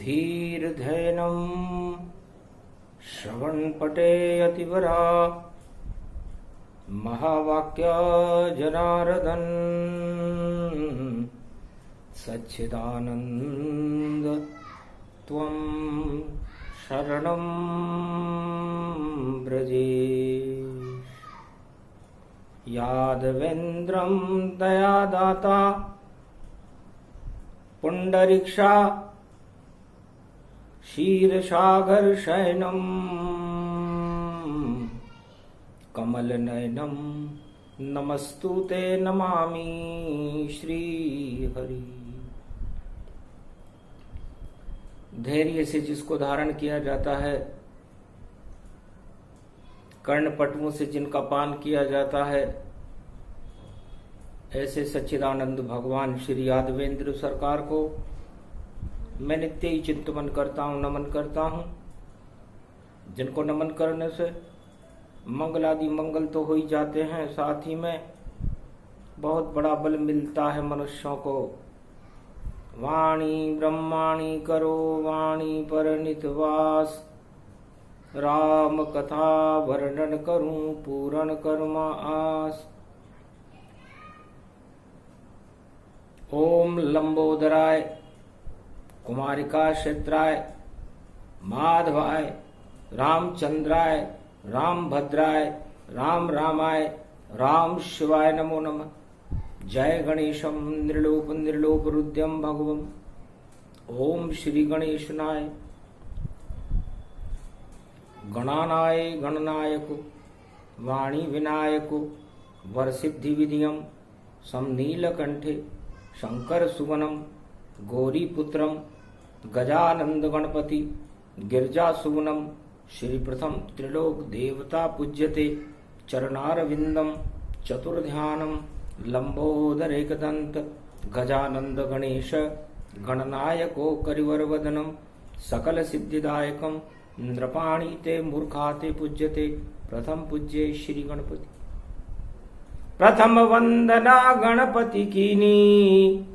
धीर्धैनं श्रवणपटे अतिवरा महावाक्य जनार्दन सच्चिदानंद त्वं शरणं व्रजे। यादवेन्द्रं दयादाता पुंडरीक्षा क्षीरसागर शयनं कमलनयनं नमस्तुते नमामि श्रीहरि। धैर्य से जिसको धारण किया जाता है, कर्णपटुओं से जिनका पान किया जाता है, ऐसे सच्चिदानंद भगवान श्री यादवेंद्र सरकार को मैं नित्य ही चिंतन करता हूँ, नमन करता हूँ। जिनको नमन करने से मंगल आदि मंगल तो हो ही जाते हैं, साथ ही में बहुत बड़ा बल मिलता है मनुष्यों को। वाणी ब्रह्माणी करो वाणी पर नितवास, राम कथा वर्णन करूं पूर्ण कर्मा आस। ओम लंबोदराय कुमारिका क्षेत्राय माधवाय रामचंद्राय रामभद्राय राम रामाय राम शिवाय नमो नमः। जय गणेशम निर्लोप निर्लोप रुद्यम भगवम। ओम श्री गणेशनाय गणानाय गणनायक वाणी विनायक वरसिद्धि विधियम समनीलकंठे शंकर सुवनम गौरीपुत्रम गजानंद गणपति गिरजा सुवनम। श्री प्रथम त्रिलोक देवता पूज्यते चरणारविंदम चतुर्ध्यानम लंबोदर एकदंत गजानंद गणेश गणनायको करिवर वदनम सकल सिद्धिदायकम नृपाणी ते मूर्खाते पूज्यते। प्रथम पूज्य श्री गणपति। प्रथम वंदना गणपति कीनी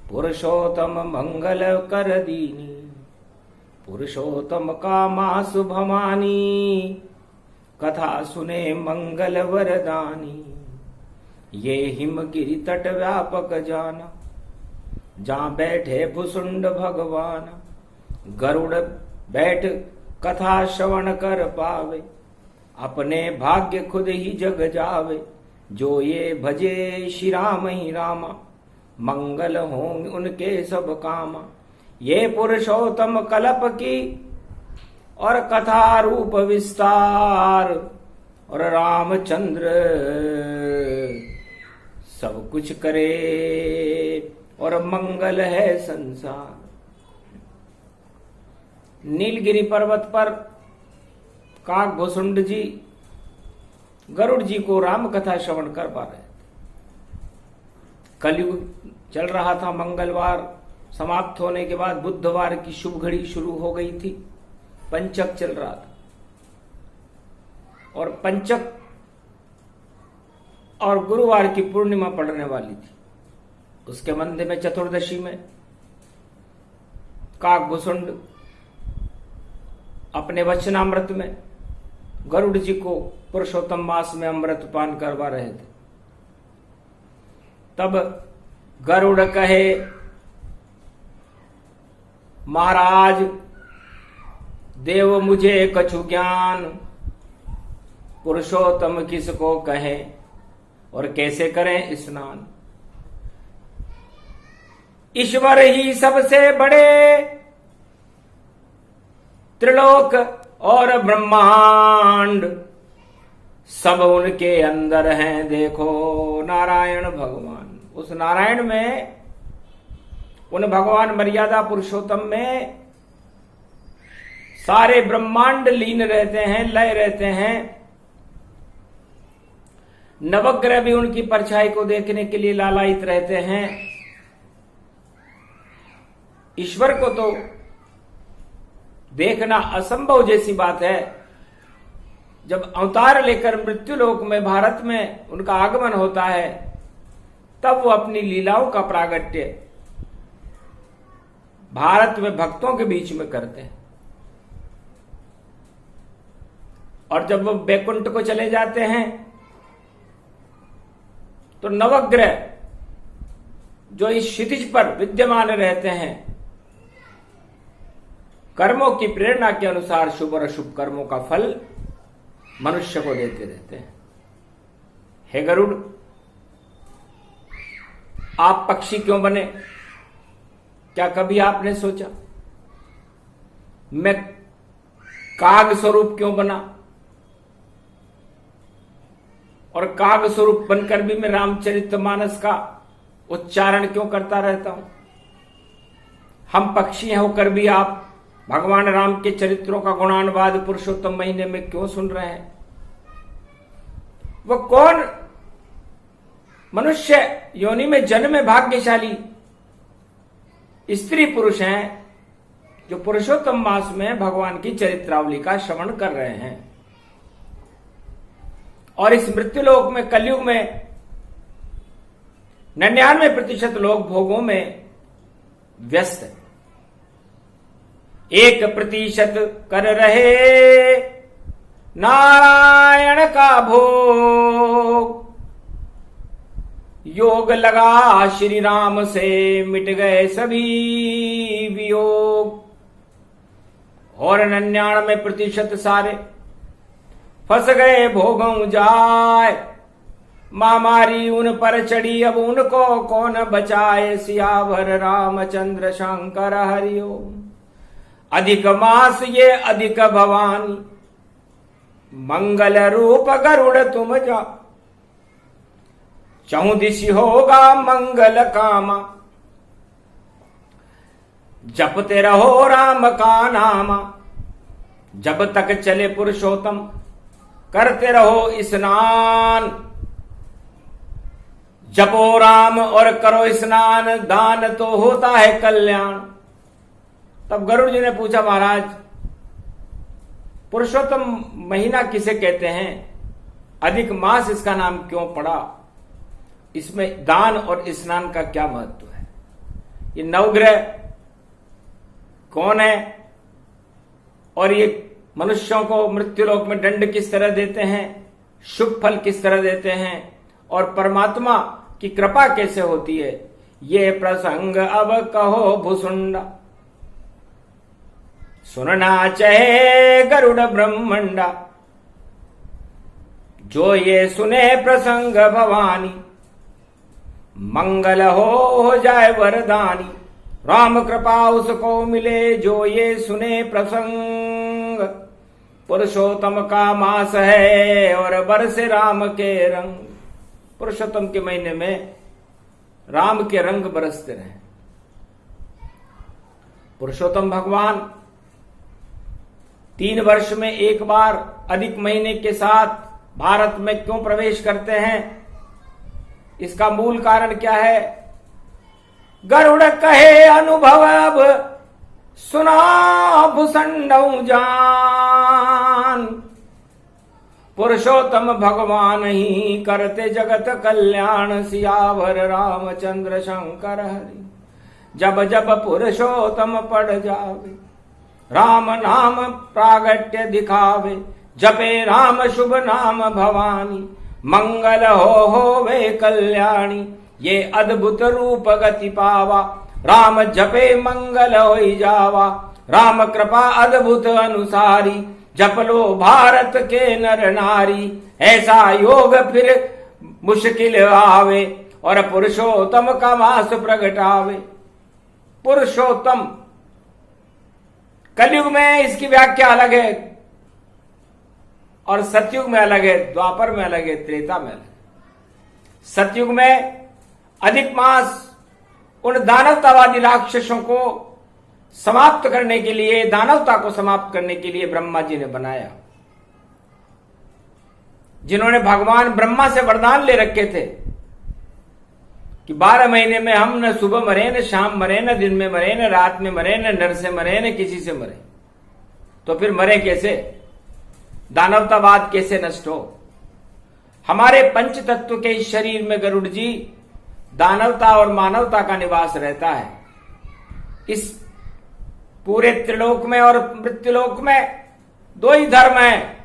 पुरुषोत्तम मंगल कर दीनी। पुरुषोत्तम कामा शुभमानी कथा सुने मंगल वरदानी। ये हिमगिरि तट व्यापक जाना जहाँ बैठे भुसुंड भगवान। गरुड़ बैठ कथा श्रवण कर पावे, अपने भाग्य खुद ही जग जावे। जो ये भजे श्री राम ही रामा, मंगल होंगे उनके सब कामा। ये पुरुषोत्तम कल्प की और कथा रूप विस्तार, और रामचंद्र सब कुछ करे और मंगल है संसार। नीलगिरी पर्वत पर काकभुसुंड जी गरुड़ जी को राम कथा श्रवण कर पा रहे थे। कलयुग चल रहा था, मंगलवार समाप्त होने के बाद बुधवार की शुभ घड़ी शुरू हो गई थी। पंचक चल रहा था और पंचक और गुरुवार की पूर्णिमा पड़ने वाली थी। उसके मध्य में चतुर्दशी में काकभुसुंड अपने वचनामृत में गरुड़ जी को पुरुषोत्तम मास में अमृत पान करवा रहे थे। तब गरुड़ कहे, महाराज देव मुझे कछु ज्ञान, पुरुषोत्तम किसको कहे और कैसे करें स्नान। ईश्वर ही सबसे बड़े, त्रिलोक और ब्रह्मांड सब उनके अंदर हैं। देखो नारायण भगवान, उस नारायण में, उन भगवान मर्यादा पुरुषोत्तम में सारे ब्रह्मांड लीन रहते हैं, लय रहते हैं। नवग्रह भी उनकी परछाई को देखने के लिए लालायित रहते हैं। ईश्वर को तो देखना असंभव जैसी बात है। जब अवतार लेकर मृत्युलोक में भारत में उनका आगमन होता है, तब वो अपनी लीलाओं का प्रागट्य भारत में भक्तों के बीच में करते हैं। और जब वो बैकुंठ को चले जाते हैं तो नवग्रह जो इस क्षितिज पर विद्यमान रहते हैं, कर्मों की प्रेरणा के अनुसार शुभ और अशुभ कर्मों का फल मनुष्य को देते रहते हैं। हे गरुड़, आप पक्षी क्यों बने? क्या कभी आपने सोचा? मैं काग स्वरूप क्यों बना? और काग स्वरूप बनकर भी मैं रामचरितमानस का उच्चारण क्यों करता रहता हूं? हम पक्षी होकर भी आप भगवान राम के चरित्रों का गुणानुवाद पुरुषोत्तम महीने में क्यों सुन रहे हैं? वो कौन मनुष्य योनि में जन्म भाग्यशाली स्त्री पुरुष हैं जो पुरुषोत्तम मास में भगवान की चरित्रावली का श्रवण कर रहे हैं? और इस मृत्युलोक में, कलयुग में 99% लोग भोगों में व्यस्त है। 1% कर रहे नारायण का भोग, योग लगा श्री राम से मिट गए सभी वियोग। और 99% सारे फंस गए भोगों जाए, महामारी उन पर चढ़ी अब उनको कौन बचाए। सियावर रामचंद्र शंकर हरिओम। अधिक मास ये अधिक भवानी, मंगल रूप गरुड़ तुम जा। चहुदिशि होगा मंगल कामा, जपते रहो राम का नामा। जब तक चले पुरुषोत्तम करते रहो स्नान। जपो राम और करो स्नान, दान तो होता है कल्याण। तब गरुड़ जी ने पूछा, महाराज पुरुषोत्तम महीना किसे कहते हैं? अधिक मास इसका नाम क्यों पड़ा? इसमें दान और स्नान का क्या महत्व है? ये नवग्रह कौन है? और ये मनुष्यों को मृत्युलोक में दंड किस तरह देते हैं, शुभ फल किस तरह देते हैं, और परमात्मा की कृपा कैसे होती है, ये प्रसंग अब कहो भुसुंडा। सुनना चाहे गरुड़ ब्रह्मंडा, जो ये सुने प्रसंग भवानी। मंगल हो जाए वरदानी, राम कृपा उसको मिले जो ये सुने प्रसंग। पुरुषोत्तम का मास है और बरसे राम के रंग। पुरुषोत्तम के महीने में राम के रंग बरसते रहे। पुरुषोत्तम भगवान 3 वर्ष में एक बार अधिक महीने के साथ भारत में क्यों प्रवेश करते हैं? इसका मूल कारण क्या है? गरुड़ कहे अनुभव अब सुना भुसंडऊ जान। पुरुषोत्तम भगवान ही करते जगत कल्याण। सियावर रामचंद्र शंकर हरि। जब जब पुरुषोत्तम पड़ जावे, राम नाम प्रागट्य दिखावे। जपे राम शुभ नाम भवानी, मंगल हो वे कल्याणी। ये अद्भुत रूप गति पावा, राम जपे मंगल होई जावा। राम कृपा अद्भुत अनुसारी, जप लो भारत के नर नारी। ऐसा योग फिर मुश्किल आवे, और पुरुषोत्तम का मास प्रगटावे। पुरुषोत्तम कलयुग में इसकी व्याख्या अलग है, और सतयुग में अलग है, द्वापर में अलग है, त्रेता में अलग है। सतयुग में अधिक मास उन दानवतावादी राक्षसों को समाप्त करने के लिए, दानवता को समाप्त करने के लिए ब्रह्मा जी ने बनाया, जिन्होंने भगवान ब्रह्मा से वरदान ले रखे थे कि 12 महीने में हम न सुबह मरे, न शाम मरे, न दिन में मरे, न रात में मरे, न नर से मरे, न किसी से मरे। तो फिर मरे कैसे? दानवतावाद कैसे नष्ट हो? हमारे पंच तत्व के इस शरीर में गरुड़ जी दानवता और मानवता का निवास रहता है। इस पूरे त्रिलोक में और मृत्युलोक में दो ही धर्म है,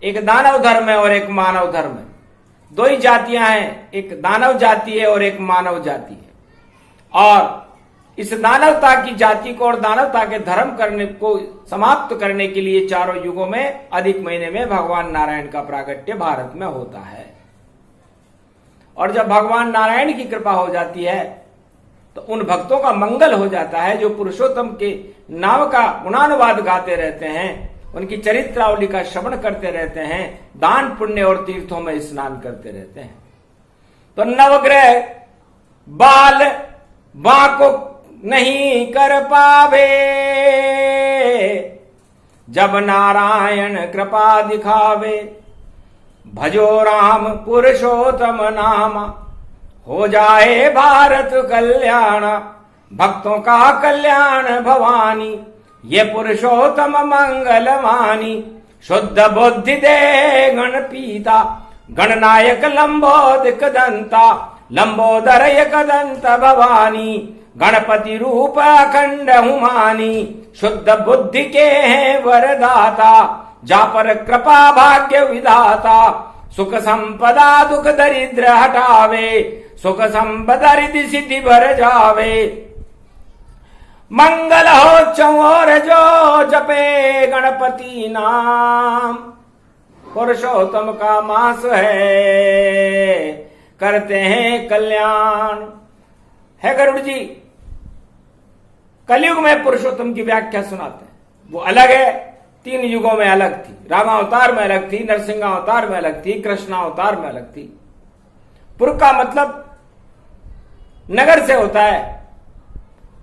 एक दानव धर्म है और एक मानव धर्म है। दो ही जातियां हैं, एक दानव जाति है और एक मानव जाति है। और इस दानवता की जाति को और दानवता के धर्म करने को समाप्त करने के लिए चारों युगों में अधिक महीने में भगवान नारायण का प्राकट्य भारत में होता है। और जब भगवान नारायण की कृपा हो जाती है तो उन भक्तों का मंगल हो जाता है जो पुरुषोत्तम के नाम का गुणानुवाद गाते रहते हैं, उनकी चरित्रावली का श्रवण करते रहते हैं, दान पुण्य और तीर्थों में स्नान करते रहते हैं। तो नवग्रह बाल बाको नहीं कर पावे, जब नारायण कृपा दिखावे। भजो राम पुरुषोत्तम नामा, हो जाए भारत कल्याण। भक्तों का कल्याण भवानी, ये पुरुषोत्तम मंगल मानी। शुद्ध बुद्धि दे गण पीता, गणनायक लंबोदर दंता। लंबोदर एकदंत भवानी, गणपति रूप अखंड हुमानी। शुद्ध बुद्धि के हैं वरदाता, जा पर कृपा भाग्य विधाता। सुख संपदा दुख दरिद्र हटावे, सुख संपदा रिद्धि सिद्धि भर जावे। मंगल हो चौर जो जपे गणपति नाम। पुरुषोत्तम का मास है, करते हैं कल्याण। है गरुड़ जी कलयुग में पुरुषोत्तम की व्याख्या सुनाते हैं, वो अलग है, 3 युगों में अलग थी। रामावतार में अलग थी, नरसिंहावतार में अलग थी, कृष्णावतार में अलग थी। पुर का मतलब नगर से होता है,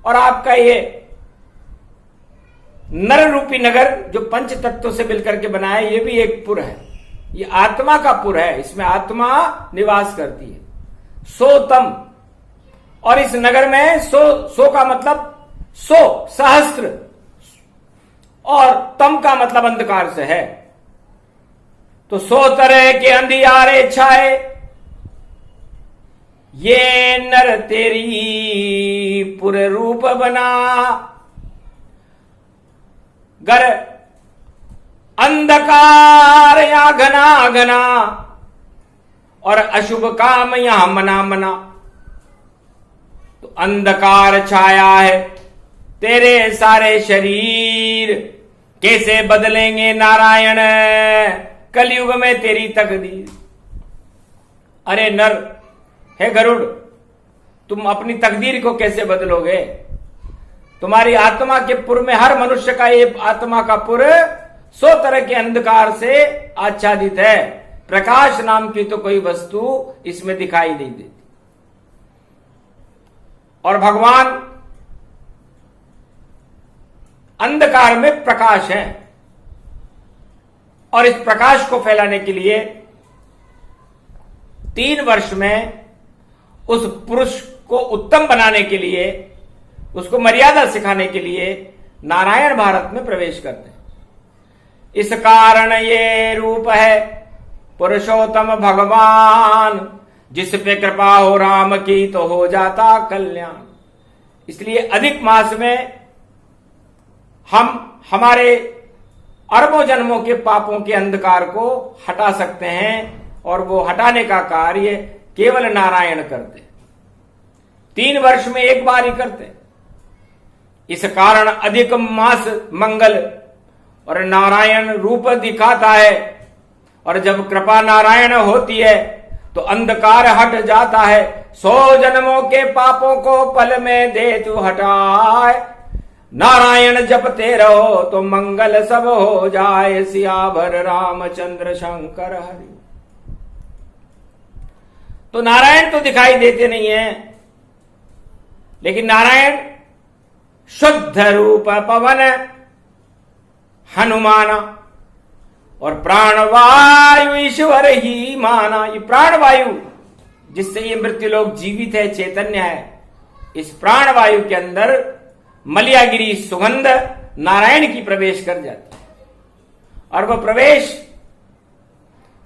और आपका ये नर रूपी नगर जो पंच तत्वों से मिलकर के बना है, ये भी एक पुर है। ये आत्मा का पुर है, इसमें आत्मा निवास करती है। सोतम, और इस नगर में सो का मतलब सहस्त्र, और तम का मतलब अंधकार से है। तो 100 तरह के अंधियारे छाए, ये नर तेरी पुर रूप बना। गर अंधकार या घना घना, और अशुभ काम यहां मना मना। तो अंधकार छाया है तेरे सारे शरीर, कैसे बदलेंगे नारायण कलयुग में तेरी तकदीर। अरे नर, हे गरुड़, तुम अपनी तकदीर को कैसे बदलोगे? तुम्हारी आत्मा के पुर में, हर मनुष्य का ये आत्मा का पुर 100 तरह के अंधकार से आच्छादित है। प्रकाश नाम की तो कोई वस्तु इसमें दिखाई नहीं देती। और भगवान अंधकार में प्रकाश है, और इस प्रकाश को फैलाने के लिए 3 वर्ष में उस पुरुष को उत्तम बनाने के लिए, उसको मर्यादा सिखाने के लिए नारायण भारत में प्रवेश करते हैं। इस कारण ये रूप है पुरुषोत्तम भगवान, जिस पे कृपा हो राम की तो हो जाता कल्याण। इसलिए अधिक मास में हम हमारे अरबों जन्मों के पापों के अंधकार को हटा सकते हैं, और वो हटाने का कार्य केवल नारायण करते। 3 वर्ष में एक बार ही करते। इस कारण अधिक मास मंगल और नारायण रूप दिखाता है, और जब कृपा नारायण होती है तो अंधकार हट जाता है। 100 जन्मों के पापों को पल में दे तू हटाए। नारायण जपते रहो तो मंगल सब हो जाए। सियावर रामचंद्र शंकर हरि। तो नारायण तो दिखाई देते नहीं है, लेकिन नारायण शुद्ध रूप पवन हनुमाना, और प्राणवायु ईश्वर ही माना। ये प्राणवायु जिससे ये मृत्यु लोग जीवित है, चैतन्य है, इस प्राणवायु के अंदर मलियागिरी सुगंध नारायण की प्रवेश कर जाती है, और वह प्रवेश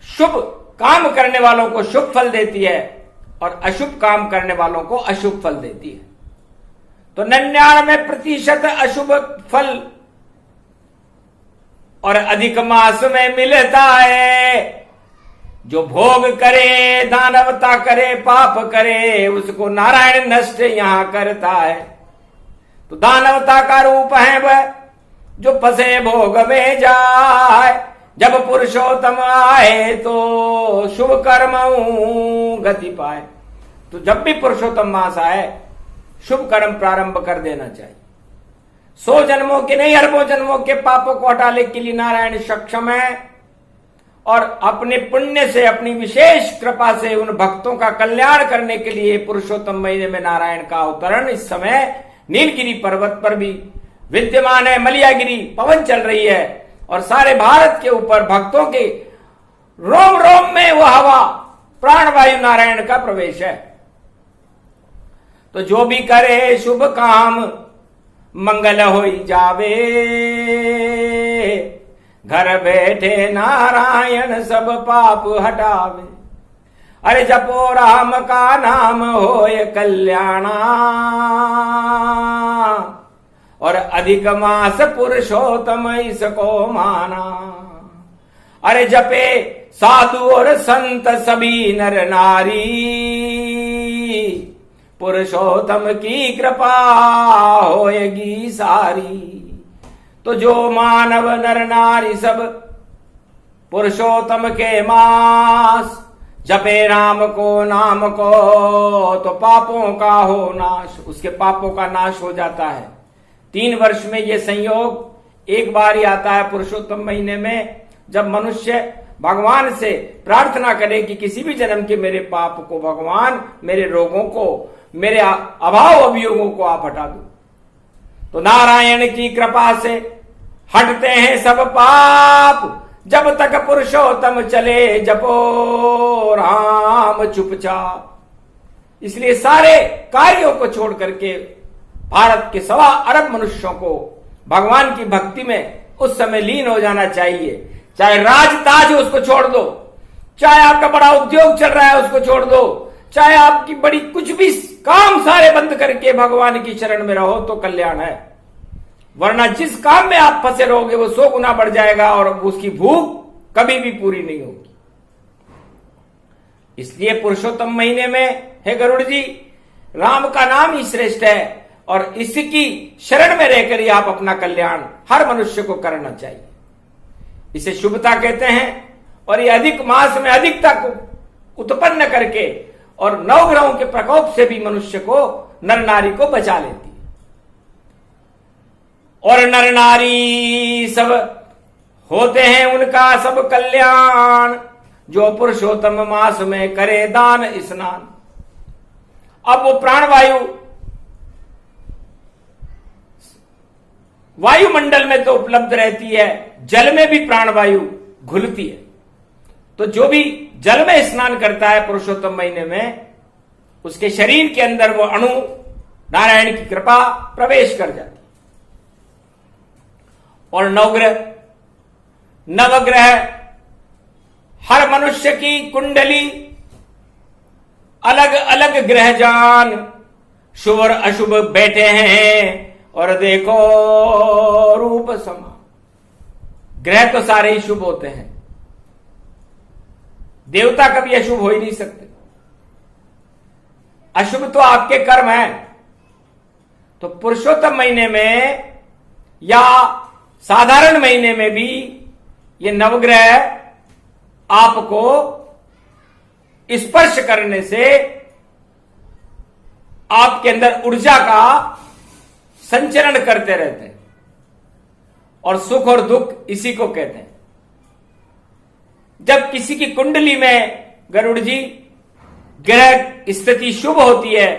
शुभ काम करने वालों को शुभ फल देती है, और अशुभ काम करने वालों को अशुभ फल देती है। तो 99% अशुभ फल और अधिक मास में मिलता है। जो भोग करे, दानवता करे, पाप करे, उसको नारायण नष्ट यहां करता है। तो दानवता का रूप है वह जो फंसे भोग में जाए। जब पुरुषोत्तम आए तो शुभ कर्म गति पाए। तो जब भी पुरुषोत्तम मास आए, शुभ कर्म प्रारंभ कर देना चाहिए। 100 जन्मों के नहीं, अरबों जन्मों के पापों को हटाने के लिए नारायण सक्षम है। और अपने पुण्य से, अपनी विशेष कृपा से उन भक्तों का कल्याण करने के लिए पुरुषोत्तम महीने में नारायण का अवतरण इस समय नीलगिरी पर्वत पर भी विद्यमान है। मलियागिरी पवन चल रही है और सारे भारत के ऊपर भक्तों के रोम रोम में वो हवा प्राणवायु नारायण का प्रवेश है। तो जो भी करे शुभ काम मंगल होई जावे। घर बैठे नारायण सब पाप हटावे। अरे जपो राम का नाम होय कल्याणा। और अधिक मास पुरुषोत्तम इसको माना। अरे जपे साधु और संत सभी नर नारी। पुरुषोत्तम की कृपा होएगी सारी। तो जो मानव नर नारी सब पुरुषोत्तम के मास जपे राम को नाम को, तो पापों का हो नाश, उसके पापों का नाश हो जाता है। 3 वर्ष में ये संयोग एक बार ही आता है पुरुषोत्तम महीने में, जब मनुष्य भगवान से प्रार्थना करे कि किसी भी जन्म के मेरे पाप को भगवान, मेरे रोगों को, मेरे अभाव अभियोगों को आप हटा दो। तो नारायण की कृपा से हटते हैं सब पाप। जब तक पुरुषोत्तम चले जपो राम चुपचाप। इसलिए सारे कार्यों को छोड़ करके भारत के 1.25 अरब मनुष्यों को भगवान की भक्ति में उस समय लीन हो जाना चाहिए। चाहे राज ताज उसको छोड़ दो, चाहे आपका बड़ा उद्योग चल रहा है उसको छोड़ दो, चाहे आपकी बड़ी कुछ भी काम सारे बंद करके भगवान की शरण में रहो तो कल्याण है। वरना जिस काम में आप फंसे रहोगे वो 100 गुना बढ़ जाएगा और उसकी भूख कभी भी पूरी नहीं होगी। इसलिए पुरुषोत्तम महीने में हे गरुड़ जी, राम का नाम ही श्रेष्ठ है और इसकी शरण में रहकर ही आप अपना कल्याण हर मनुष्य को करना चाहिए। इसे शुभता कहते हैं। और ये अधिक मास में अधिकता को उत्पन्न करके और 9 ग्रहों के प्रकोप से भी मनुष्य को, नर नारी को बचा लेती है। और नर नारी सब होते हैं उनका सब कल्याण, जो पुरुषोत्तम मास में करे दान स्नान। अब वो प्राणवायु वायुमंडल में तो उपलब्ध रहती है, जल में भी प्राणवायु घुलती है। तो जो भी जल में स्नान करता है पुरुषोत्तम महीने में, उसके शरीर के अंदर वो अणु नारायण की कृपा प्रवेश कर जाती है। और नवग्रह हर मनुष्य की कुंडली अलग अलग ग्रह जान शुभ और अशुभ बैठे हैं। और देखो रूप समा, ग्रह तो सारे ही शुभ होते हैं, देवता कभी अशुभ हो ही नहीं सकते। अशुभ तो आपके कर्म है। तो पुरुषोत्तम महीने में या साधारण महीने में भी ये नवग्रह आपको स्पर्श करने से आपके अंदर ऊर्जा का संचरण करते रहते हैं। और सुख और दुख इसी को कहते हैं। जब किसी की कुंडली में गरुड़ जी ग्रह स्थिति शुभ होती है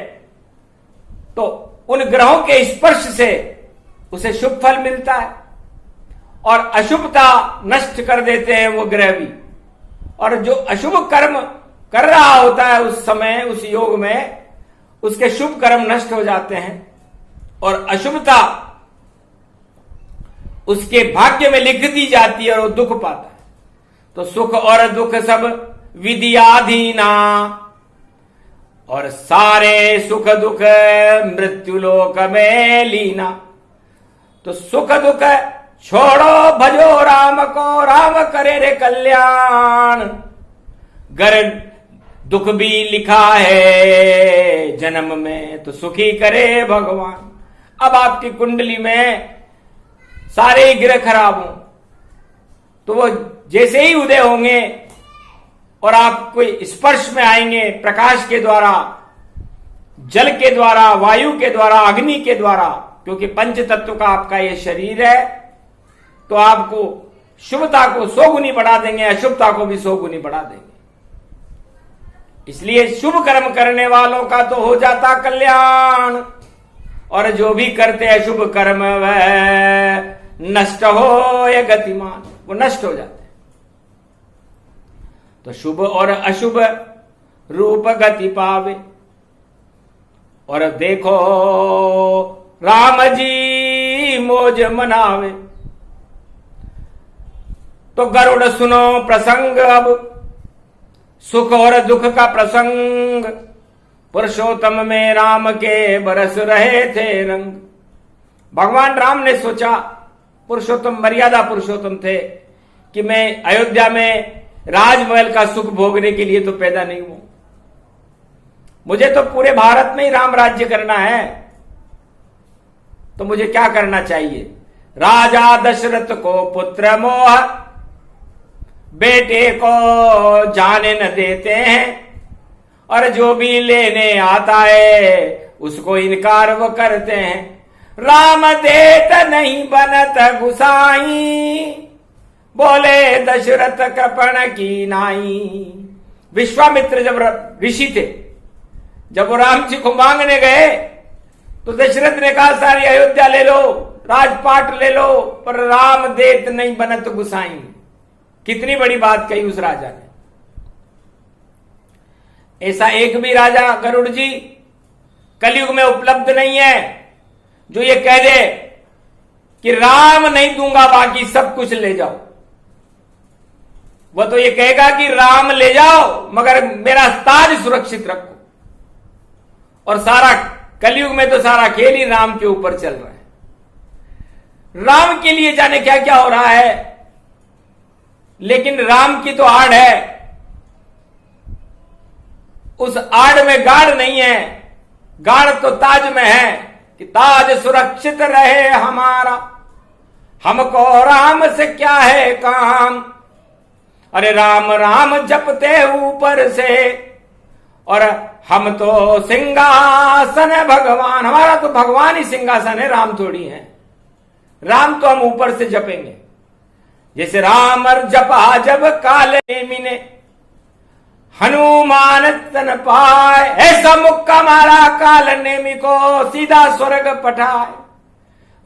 तो उन ग्रहों के स्पर्श से उसे शुभ फल मिलता है और अशुभता नष्ट कर देते हैं वो ग्रह भी। और जो अशुभ कर्म कर रहा होता है उस समय, उस योग में, उसके शुभ कर्म नष्ट हो जाते हैं और अशुभता उसके भाग्य में लिख दी जाती है और वो दुख पाता है। तो सुख और दुख सब विधियाधीना, और सारे सुख दुख मृत्यु लोक में लीना। तो सुख दुख छोड़ो भजो राम को, राम करे रे कल्याण। गर दुख भी लिखा है जन्म में तो सुखी करे भगवान। अब आपकी कुंडली में सारे ही ग्रह खराब हो तो वो जैसे ही उदय होंगे और आप कोई स्पर्श में आएंगे प्रकाश के द्वारा, जल के द्वारा, वायु के द्वारा, अग्नि के द्वारा, क्योंकि पंच तत्व का आपका ये शरीर है, तो आपको शुभता को 100 गुनी बढ़ा देंगे, अशुभता को भी 100 गुनी बढ़ा देंगे। इसलिए शुभ कर्म करने वालों का तो हो जाता कल्याण, और जो भी करते हैं शुभ कर्म वह नष्ट हो या गतिमान, वो नष्ट हो जाते हैं। तो शुभ और अशुभ रूप गति पावे। और देखो राम जी मौज मनावे। तो गरुड़ सुनो प्रसंग अब, सुख और दुख का प्रसंग। पुरुषोत्तम में राम के बरस रहे थे रंग। भगवान राम ने सोचा, पुरुषोत्तम मर्यादा पुरुषोत्तम थे, कि मैं अयोध्या में राजमहल का सुख भोगने के लिए तो पैदा नहीं हूं, मुझे तो पूरे भारत में ही राम राज्य करना है। तो मुझे क्या करना चाहिए? राजा दशरथ को पुत्र मोह, बेटे को जाने न देते हैं, और जो भी लेने आता है उसको इनकार वो करते हैं। राम देत नहीं बनत गुसाई, बोले दशरथ कृपण की नाई। विश्वामित्र जब ऋषि थे, जब वो राम जी को मांगने गए तो दशरथ ने कहा सारी अयोध्या ले लो, राजपाट ले लो, पर राम देत नहीं बनत गुसाई। कितनी बड़ी बात कही उस राजा ने। ऐसा एक भी राजा गरुड़ जी कलयुग में उपलब्ध नहीं है जो ये कह दे कि राम नहीं दूंगा बाकी सब कुछ ले जाओ। वह तो ये कहेगा कि राम ले जाओ मगर मेरा ताज सुरक्षित रखो। और सारा कलयुग में तो सारा खेल ही राम के ऊपर चल रहा है। राम के लिए जाने क्या क्या हो रहा है, लेकिन राम की तो आड़ है, उस आड़ में गाड़ नहीं है। गाड़ तो ताज में है कि ताज सुरक्षित रहे हमारा, हमको राम से क्या है काम। अरे राम राम जपते ऊपर से, और हम तो सिंहासन है भगवान, हमारा तो भगवान ही सिंहासन है, राम थोड़ी है। राम तो हम ऊपर से जपेंगे। जैसे राम जपा जब काले नेमी ने, हनुमान तन पाए, ऐसा मुक्का मारा काल नेमी को, सीधा स्वर्ग पठाए।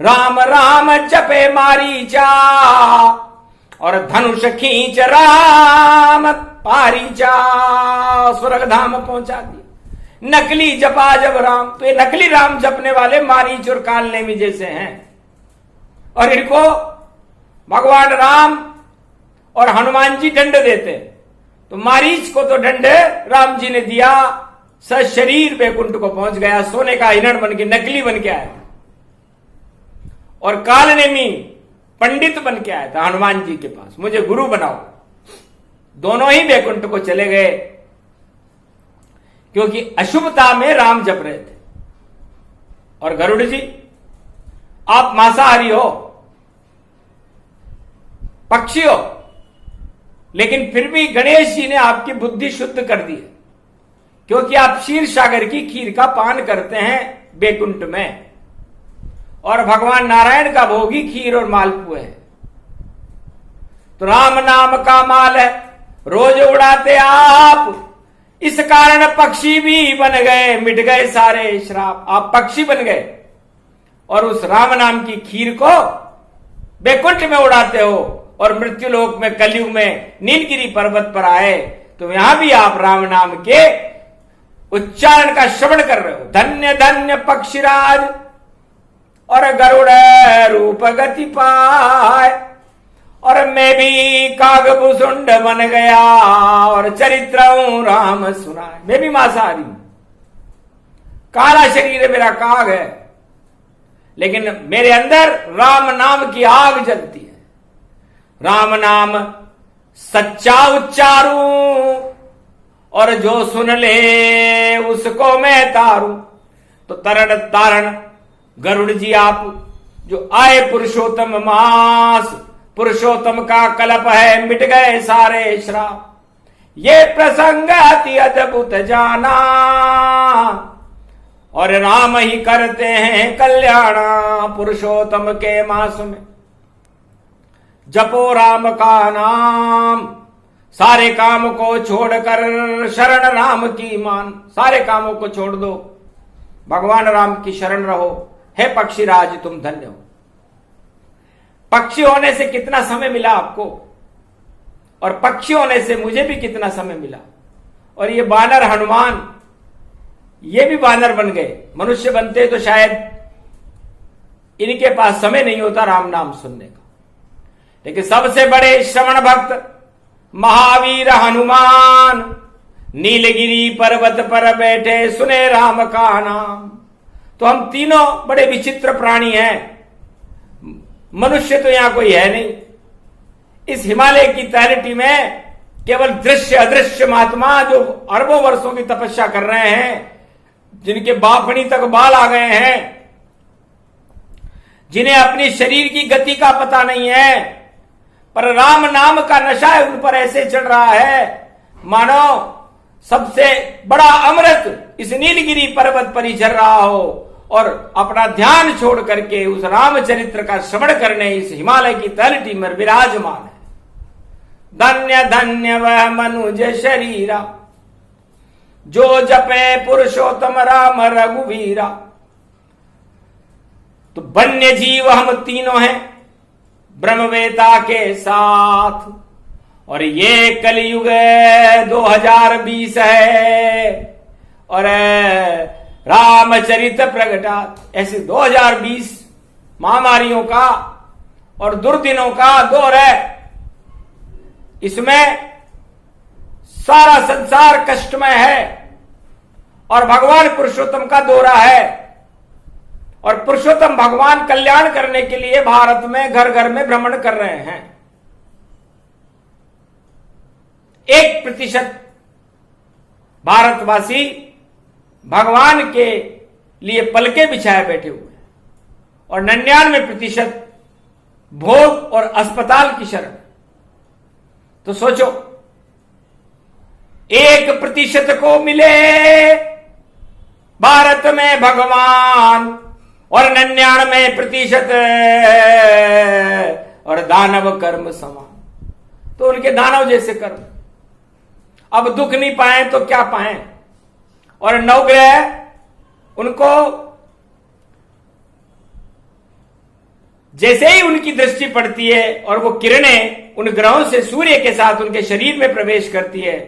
राम राम जपे मारीचा, और धनुष खींच राम पारीचा, स्वर्ग धाम पहुंचा दिया। नकली जपा जब राम, तो ये नकली राम जपने वाले मारीच और काल नेमी जैसे हैं। और इनको भगवान राम और हनुमान जी दंड देते हैं। तो मारीच को तो दंड राम जी ने दिया, सशरीर बैकुंठ को पहुंच गया, सोने का हिरण बन के, नकली बन के आया। और काल नेमी पंडित बन के आया था हनुमान जी के पास, मुझे गुरु बनाओ। दोनों ही बैकुंठ को चले गए, क्योंकि अशुभता में राम जप रहे थे। और गरुड़ जी, आप मांसाहारी हो, पक्षी हो, लेकिन फिर भी गणेश जी ने आपकी बुद्धि शुद्ध कर दी है, क्योंकि आप क्षीर सागर की खीर का पान करते हैं बैकुंठ में, और भगवान नारायण का भोग ही खीर और मालपुए है। तो राम नाम का माल है, रोज उड़ाते आप, इस कारण पक्षी भी बन गए, मिट गए सारे श्राप। आप पक्षी बन गए और उस राम नाम की खीर को बैकुंठ में उड़ाते हो, और मृत्यु लोक में कलयुग में नीलगिरी पर्वत पर आए तो यहां भी आप राम नाम के उच्चारण का श्रवण कर रहे हो। धन्य धन्य पक्षीराज और गरुड़ रूप गति पाए, और मैं भी कागभूषुंड बन गया, और चरित्र राम सुनाए। मैं भी मांसाहारी हूं, काला शरीर है, मेरा काग है, लेकिन मेरे अंदर राम नाम की आग जलती है। राम नाम सच्चा उच्चारूं और जो सुन ले उसको मैं तारूं। तो तरण तारण गरुड़ जी आप जो आए पुरुषोत्तम मास, पुरुषोत्तम का कल्प है, मिट गए सारे श्राप। ये प्रसंग अति अद्भुत जाना और राम ही करते हैं कल्याण। पुरुषोत्तम के मास में जपो राम का नाम, सारे काम को छोड़कर शरण राम की मान। सारे कामों को छोड़ दो, भगवान राम की शरण रहो। हे पक्षीराज तुम धन्य हो। पक्षी होने से कितना समय मिला आपको, और पक्षी होने से मुझे भी कितना समय मिला। और ये बानर हनुमान, ये भी बानर बन गए। मनुष्य बनते तो शायद इनके पास समय नहीं होता राम नाम सुनने का, लेकिन सबसे बड़े श्रवण भक्त महावीर हनुमान नीलगिरी पर्वत पर बैठे सुने राम का नाम। तो हम तीनों बड़े विचित्र प्राणी हैं। मनुष्य तो यहां कोई है नहीं। इस हिमालय की तलहटी में केवल दृश्य अदृश्य महात्मा जो अरबों वर्षों की तपस्या कर रहे हैं, जिनके बाफणी तक बाल आ गए हैं, जिन्हें अपनी शरीर की गति का पता नहीं है, पर राम नाम का नशा उन पर ऐसे चढ़ रहा है मानो सबसे बड़ा अमृत इस नीलगिरी पर्वत पर ही झर रहा हो, और अपना ध्यान छोड़ करके उस रामचरित्र का श्रवण करने इस हिमालय की तलहटी में विराजमान है। धन्य धन्य वह मनुज शरीरा जो जपे पुरुषोत्तम राम रघुवीरा। तो वन्य जीव हम तीनों हैं ब्रह्मवेता के साथ, और ये कलयुग 2020 है और रामचरित प्रगटा। ऐसे 2020 महामारियों का और दुर्दिनों का दौर है। इसमें सारा संसार कष्टमय है और भगवान पुरुषोत्तम का दौरा है, और पुरुषोत्तम भगवान कल्याण करने के लिए भारत में घर घर में भ्रमण कर रहे हैं। 1% भारतवासी भगवान के लिए पलके बिछाए बैठे हुए हैं, और 99% भोग और अस्पताल की शरण। तो सोचो, 1% को मिले भारत में भगवान और 99% और दानव कर्म समान। तो उनके दानव जैसे कर्म। अब दुख नहीं पाए तो क्या पाए, और नवग्रह उनको जैसे ही उनकी दृष्टि पड़ती है और वो किरणें उन ग्रहों से सूर्य के साथ उनके शरीर में प्रवेश करती है,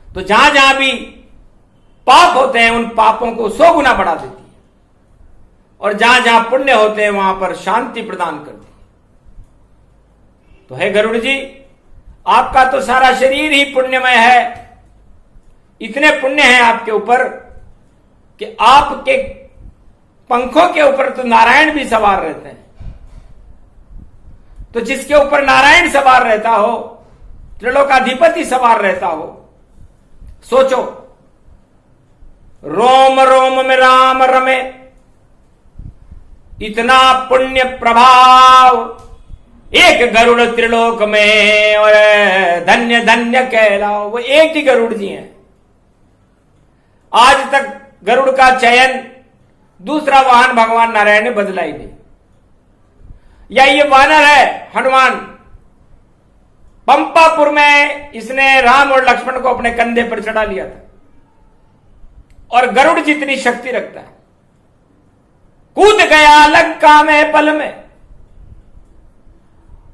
तो जहां जहां भी पाप होते हैं उन पापों को 100 गुना बढ़ा देती है, और जहां जहां पुण्य होते हैं वहां पर शांति प्रदान करती है। तो हे गरुड़ जी, आपका तो सारा शरीर ही पुण्यमय है। इतने पुण्य हैं आपके ऊपर कि आपके पंखों के ऊपर तो नारायण भी सवार रहते हैं। तो जिसके ऊपर नारायण सवार रहता हो, त्रिलोकाधिपति सवार रहता हो, सोचो, रोम रोम में राम रमे, इतना पुण्य प्रभाव एक गरुड़ त्रिलोक में, और धन्य धन्य कहलाओ। वो एक ही गरुड़ जी हैं। आज तक गरुड़ का चयन दूसरा वाहन भगवान नारायण ने बदला ही नहीं। या ये वानर है हनुमान, पंपापुर में इसने राम और लक्ष्मण को अपने कंधे पर चढ़ा लिया था, और गरुड़ जितनी शक्ति रखता है। कूद गया लंका में पल में,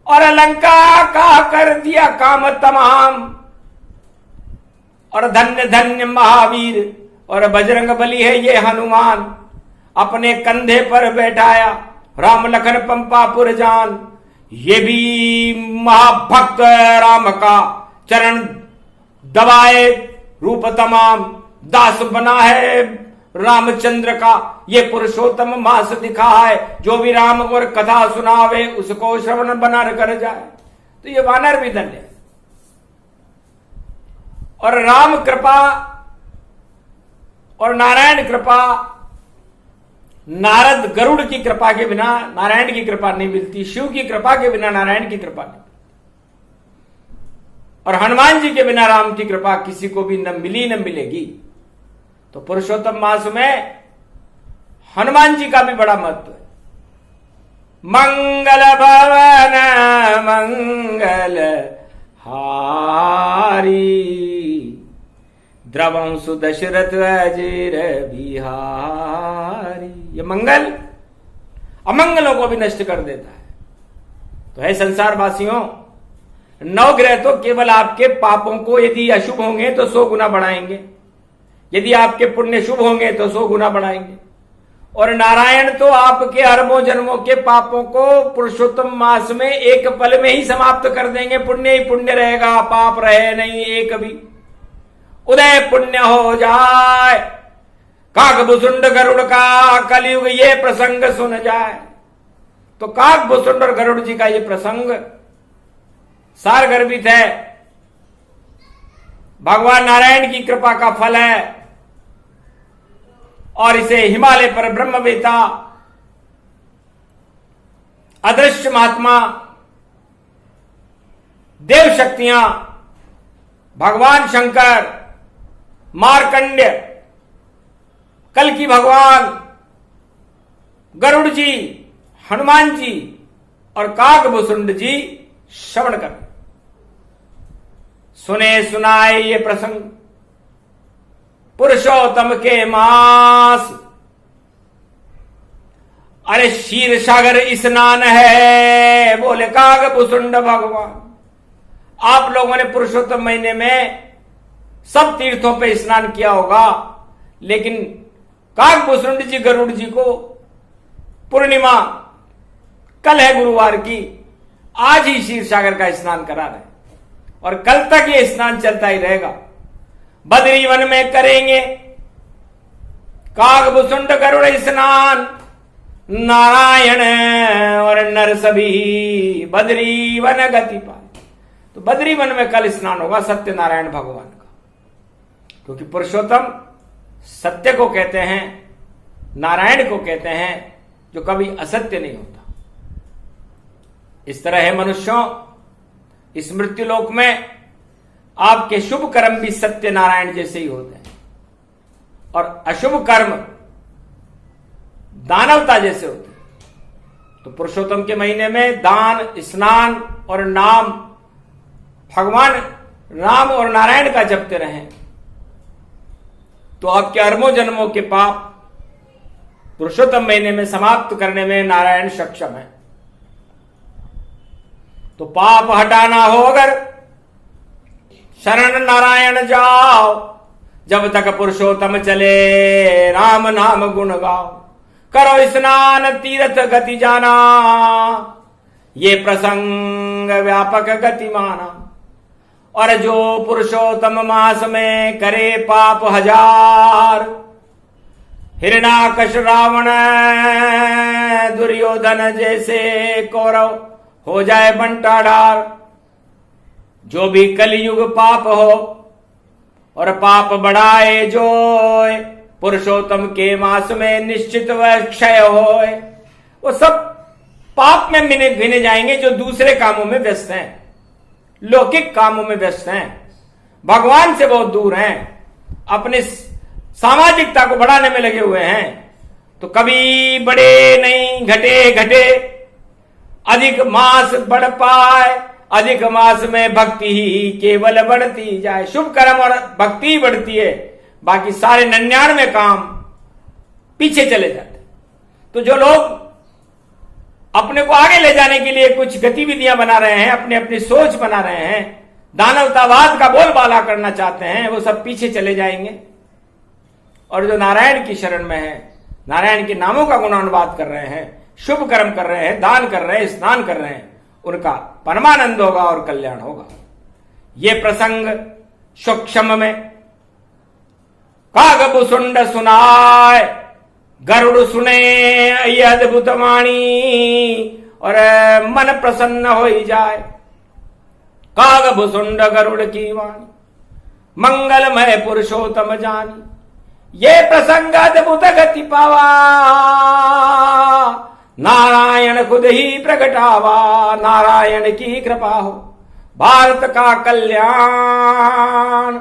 और लंका का कर दिया काम तमाम। और धन्य धन्य महावीर और बजरंग बली है ये हनुमान, अपने कंधे पर बैठाया राम लखन पंपापुर जान। ये भी महाभक्त राम का चरण दबाए रूप तमाम, दास बना है रामचंद्र का, ये पुरुषोत्तम मास दिखा है। जो भी राम और कथा सुनावे उसको श्रवण बना कर जाए। तो ये वानर भी धन्य है। और राम कृपा और नारायण कृपा, नारद गरुड़ की कृपा के बिना नारायण की कृपा नहीं मिलती, शिव की कृपा के बिना नारायण की कृपा नहीं, और हनुमान जी के बिना राम की कृपा किसी को भी न मिली न मिलेगी। तो पुरुषोत्तम मास में हनुमान जी का भी बड़ा महत्व है। मंगल भवन मंगल हारी, द्रवंसु दशरथ अजीर बिहारी। ये मंगल अमंगलों को भी नष्ट कर देता है। तो है संसार वासियों, नवग्रह तो केवल आपके पापों को यदि अशुभ होंगे तो 100 गुना बढ़ाएंगे, यदि आपके पुण्य शुभ होंगे तो 100 गुना बढ़ाएंगे। और नारायण तो आपके अरबों जन्मों के पापों को पुरुषोत्तम मास में एक पल में ही समाप्त कर देंगे। पुण्य ही पुण्य रहेगा, पाप रहे नहीं एक भी। उदय पुण्य हो जाए, काकभुसुंड गरुड़ का कलयुग ये प्रसंग सुन जाए। तो काकभुसुंड और गरुड़ जी का ये प्रसंग सारगर्भित है, भगवान नारायण की कृपा का फल है। और इसे हिमालय पर ब्रह्मवेता, अदृश्य महात्मा, देव शक्तियां, भगवान शंकर, मार्कंड्य, कल्कि भगवान, गरुड़ जी, हनुमान जी और काकभुसुंड जी श्रवण कर सुने सुनाए ये प्रसंग पुरुषोत्तम के मास। अरे क्षीर सागर स्नान है, बोले काकभुसुंड भगवान। आप लोगों ने पुरुषोत्तम महीने में सब तीर्थों पे स्नान किया होगा, लेकिन काकभुसुंड जी गरुड़ जी को पूर्णिमा कल है गुरुवार की, आज ही क्षीर सागर का स्नान करा रहे और कल तक ये स्नान चलता ही रहेगा। बद्री वन में करेंगे काकभुसुंड गरुड़ स्नान, नारायण और नर सभी बद्री वन गति पाए। तो बद्री वन में कल स्नान होगा सत्यनारायण भगवान का, क्योंकि पुरुषोत्तम सत्य को कहते हैं, नारायण को कहते हैं, जो कभी असत्य नहीं होता। इस तरह है मनुष्यों, इस मृत्युलोक में आपके शुभ कर्म भी सत्य नारायण जैसे ही होते हैं और अशुभ कर्म दानवता जैसे होते हैं। तो पुरुषोत्तम के महीने में दान, स्नान और नाम, भगवान राम और नारायण का जपते रहें तो आपके अरबों जन्मों के पाप पुरुषोत्तम महीने में समाप्त करने में नारायण सक्षम है। तो पाप हटाना हो अगर शरण नारायण जाओ, जब तक पुरुषोत्तम चले राम नाम गुण गाओ। करो स्नान तीर्थ गति जाना, ये प्रसंग व्यापक गति माना। और जो पुरुषोत्तम मास में करे पाप 1000, हिरण्याकश रावण दुर्योधन जैसे कौरव हो जाए बंटाढार। जो भी कलयुग पाप हो और पाप बढ़ाए जो पुरुषोत्तम के मास में निश्चित वह क्षय होए। वो सब पाप में भिने जाएंगे जो दूसरे कामों में व्यस्त हैं, लौकिक कामों में व्यस्त हैं, भगवान से बहुत दूर हैं, अपने सामाजिकता को बढ़ाने में लगे हुए हैं। तो कभी बढ़े नहीं, घटे घटे, अधिक मास बढ़ पाए, अधिक मास में भक्ति ही केवल बढ़ती जाए। शुभ कर्म और भक्ति ही बढ़ती है, बाकी सारे 99 काम पीछे चले जाते। तो जो लोग अपने को आगे ले जाने के लिए कुछ गतिविधियां बना रहे हैं, अपनी अपनी सोच बना रहे हैं, दानवतावाद का बोलबाला करना चाहते हैं, वो सब पीछे चले जाएंगे। और जो नारायण की शरण में है, नारायण के नामों का गुणानुवाद कर रहे हैं, शुभ कर्म कर रहे हैं, दान कर रहे हैं, स्नान कर रहे हैं, उनका परमानंद होगा और कल्याण होगा। ये प्रसंग सूक्ष्म में कागभूषुंड सुनाय, गरुड़ सुने ये अद्भुत वाणी, और मन प्रसन्न हो जाए। कागभूषुंड गरुड़ की वाणी, मंगलमय पुरुषोत्तम जानी, ये प्रसंग अद्भुत गति पावा, नारायण खुद ही प्रगटावा। नारायण की कृपा हो, भारत का कल्याण,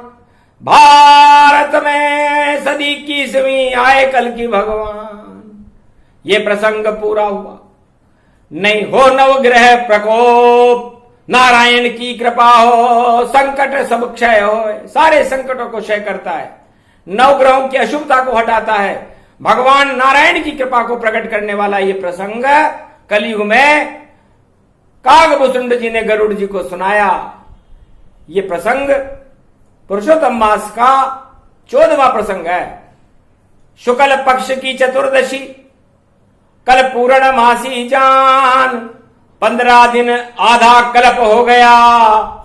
भारत में सदी की 20वीं आए कल की भगवान। ये प्रसंग पूरा हुआ, नहीं हो नवग्रह प्रकोप, नारायण की कृपा हो, संकट सब क्षय हो। सारे संकटों को क्षय करता है, नवग्रहों की अशुभता को हटाता है। भगवान नारायण की कृपा को प्रकट करने वाला ये प्रसंग कलयुग में कागभूषुंड जी ने गरुड़ जी को सुनाया। ये प्रसंग पुरुषोत्तम मास का 14वां प्रसंग है। शुक्ल पक्ष की चतुर्दशी, कल पूर्ण मासी जान, 15 दिन आधा कल्प हो गया,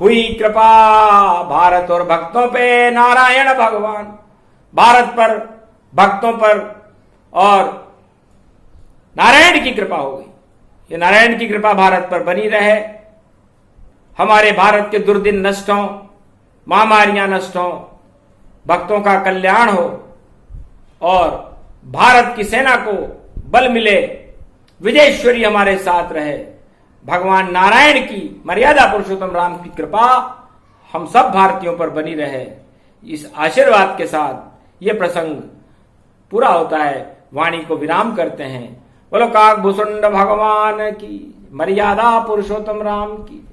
हुई कृपा भारत और भक्तों पे। नारायण भगवान भारत पर, भक्तों पर और नारायण की कृपा हो गई। ये नारायण की कृपा भारत पर बनी रहे, हमारे भारत के दुर्दिन नष्ट हों, महामारियां नष्ट हों, भक्तों का कल्याण हो और भारत की सेना को बल मिले, विजयेश्वरी हमारे साथ रहे। भगवान नारायण की, मर्यादा पुरुषोत्तम राम की कृपा हम सब भारतीयों पर बनी रहे। इस आशीर्वाद के साथ ये प्रसंग पूरा होता है, वाणी को विराम करते हैं। बोलो कागभूषुंड भगवान की, मर्यादा पुरुषोत्तम राम की,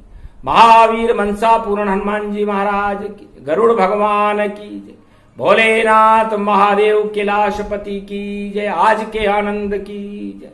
महावीर मनसा पूर्ण हनुमान जी महाराज की, गरुड़ भगवान की जय, भोलेनाथ महादेव कैलाशपति की जय, आज के आनंद की जय।